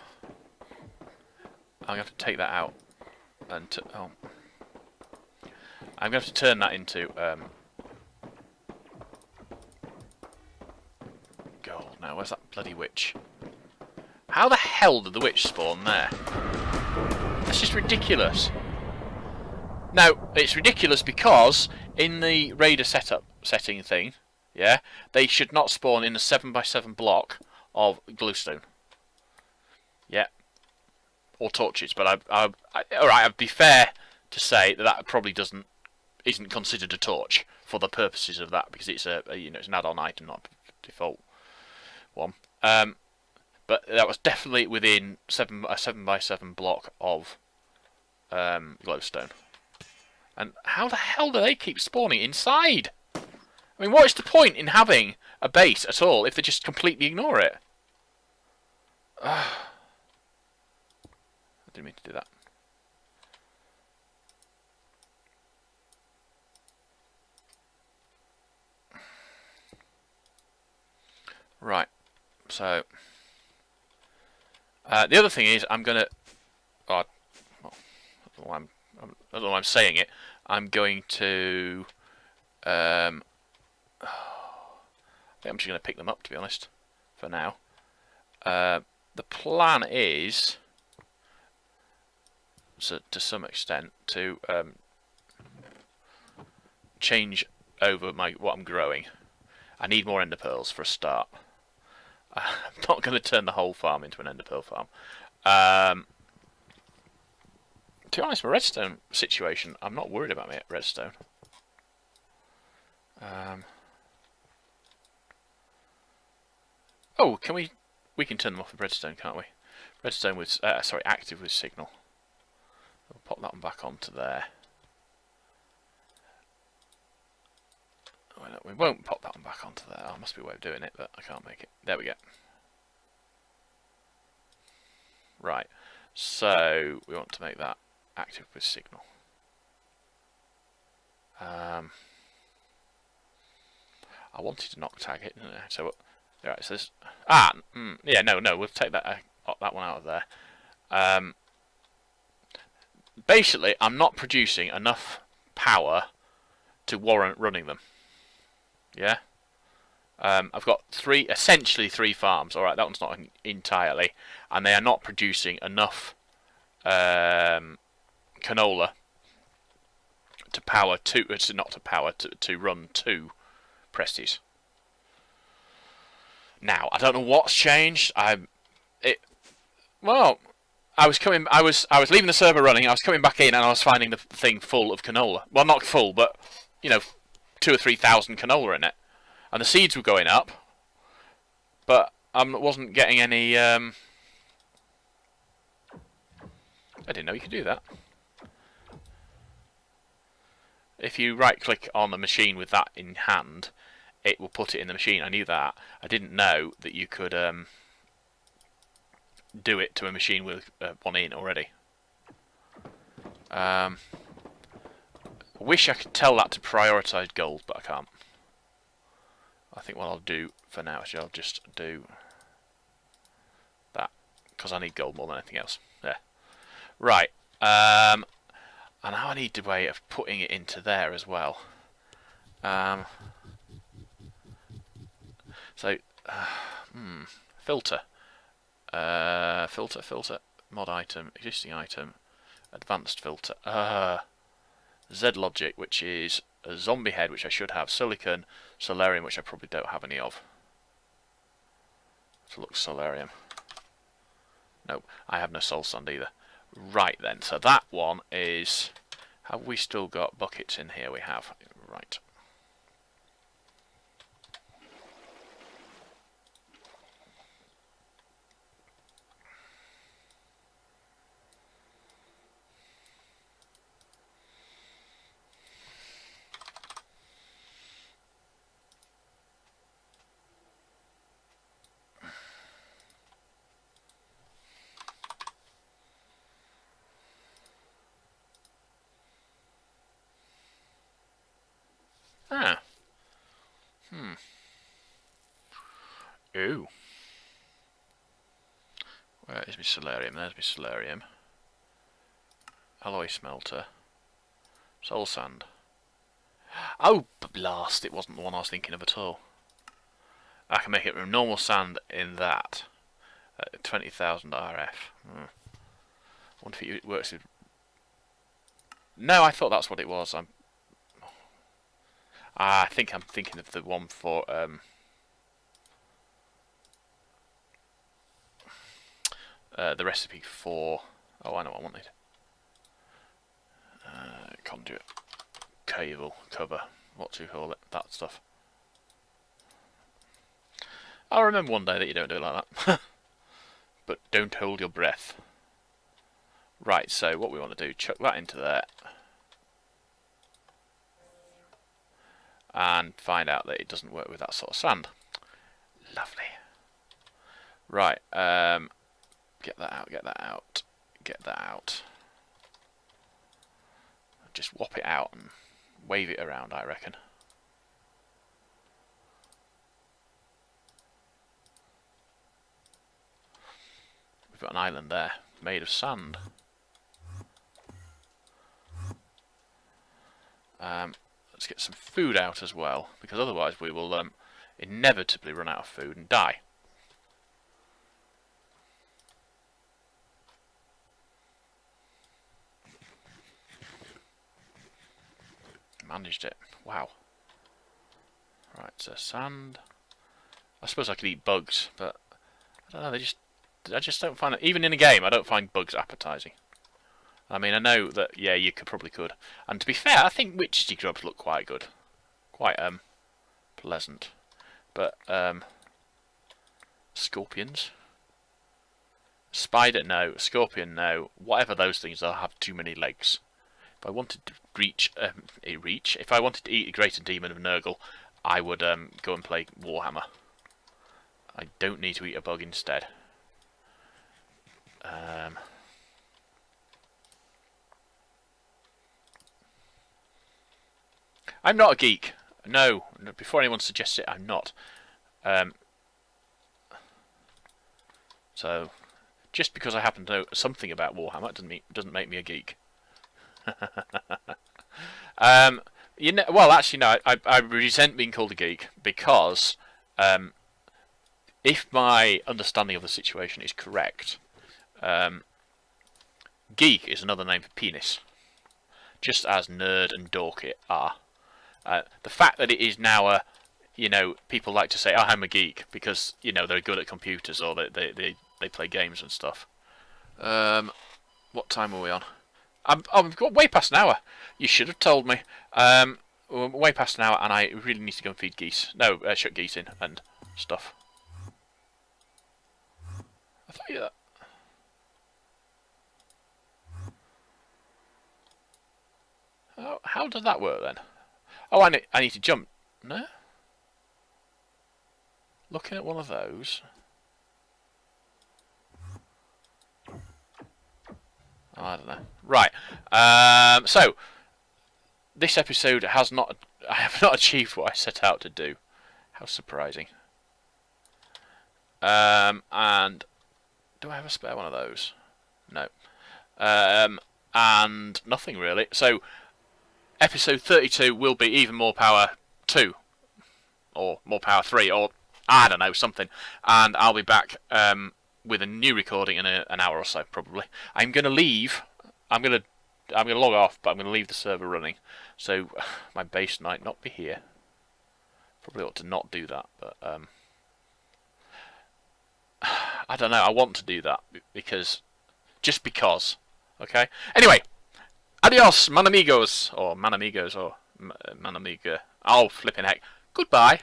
I'm going to have to take that out and I'm going to have to turn that into gold. Now, where's that bloody witch? How the hell did the witch spawn there? That's just ridiculous. Now, it's ridiculous because in the raider setting thing, yeah, they should not spawn in a 7x7 block of glowstone. Yeah. Or torches, but alright, I'd be fair to say that probably isn't considered a torch for the purposes of that, because it's it's an add-on item, not a default one. But that was definitely within a 7x7 block of glowstone. And how the hell do they keep spawning inside? I mean, what is the point in having a base at all if they just completely ignore it? I didn't mean to do that. Right, so the other thing is I'm gonna. I don't know why I'm saying it. I'm going to. I think I'm just going to pick them up, to be honest, for now. The plan is, so to some extent, to change over what I'm growing. I need more ender pearls for a start. I'm not going to turn the whole farm into an ender pearl farm. To be honest, my redstone situation, I'm not worried about my redstone. Oh, can we we can turn them off with redstone, can't we? Redstone with sorry, active with signal. We'll pop that one back onto there. Oh, no, we won't pop that one back onto there. Oh, must be a way of doing it, but I can't make it. There we go. Right. So we want to make that active with signal. I wanted to knock tag it, didn't I? So, right, so this, yeah, no, we'll take that that one out of there. Basically, I'm not producing enough power to warrant running them. Yeah. I've got essentially three farms. All right, that one's not entirely, and they are not producing enough canola to power two. To run two Presties. Now I don't know what's changed. Well, I was leaving the server running. I was coming back in, and I was finding the thing full of canola. Well, not full, but 2,000 or 3,000 canola in it, and the seeds were going up, but I wasn't getting any. I didn't know you could do that. If you right-click on the machine with that in hand, it will put it in the machine. I knew that. I didn't know that you could do it to a machine with one in already. I wish I could tell that to prioritise gold, but I can't. I think what I'll do for now is I'll just do that, because I need gold more than anything else. There. Right. And now I need a way of putting it into there as well. Filter. Filter. Mod item. Existing item. Advanced filter. Z logic, which is a zombie head, which I should have. Silicon. Solarium, which I probably don't have any of. So look, solarium. Nope, I have no soul sand either. Right then, so that one is... Have we still got buckets in here? We have. Right. Ooh. Where is my solarium? There's my solarium. Alloy smelter. Soul sand. Oh, blast! It wasn't the one I was thinking of at all. I can make it with normal sand in that. 20,000 RF. I wonder if it works with... No, I thought that's what it was. I think I'm thinking of the one for... the recipe for... Oh, I know what I wanted. Conduit. Cable. Cover. What do you call it? That stuff. I'll remember one day that you don't do it like that. But don't hold your breath. Right, so what we want to do, chuck that into there. And find out that it doesn't work with that sort of sand. Lovely. Right, get that out, get that out, get that out. Just whop it out and wave it around, I reckon. We've got an island there, made of sand. Let's get some food out as well, because otherwise we will inevitably run out of food and die. Managed it. Wow. Right, so sand. I suppose I could eat bugs, but I don't know, I just don't find it, even in a game, I don't find bugs appetizing. I mean, I know that, yeah, you probably could. And to be fair, I think witchy grubs look quite good. Quite, pleasant. But, scorpions. Spider, no. Scorpion, no. Whatever those things are, have too many legs. If I wanted to if I wanted to eat a Greater Demon of Nurgle, I would go and play Warhammer. I don't need to eat a bug instead. I'm not a geek. No, before anyone suggests it, I'm not. So, just because I happen to know something about Warhammer doesn't make me a geek. Well, actually, no. I resent being called a geek because if my understanding of the situation is correct, geek is another name for penis, just as nerd and dork are. The fact that it is now people like to say, "Oh, I'm a geek," because they're good at computers or they play games and stuff. What time are we on? We've got way past an hour. You should have told me. We're way past an hour, and I really need to go and feed geese. No, shut geese in and stuff. I thought you that. How does that work then? Oh, I need to jump. No? Looking at one of those. Oh, I don't know. Right. So this episode I have not achieved what I set out to do. How surprising. And do I have a spare one of those? No. And nothing really. So episode 32 will be even more power 2 or more power 3 or I don't know, something. And I'll be back with a new recording in an hour or so probably. I'm going to leave. I'm going to log off, but I'm going to leave the server running. So my base might not be here. Probably ought to not do that, but I don't know. I want to do that just because. Okay. Anyway, adios, man amigos, or man amigos, or man amiga. Oh, flipping heck. Goodbye.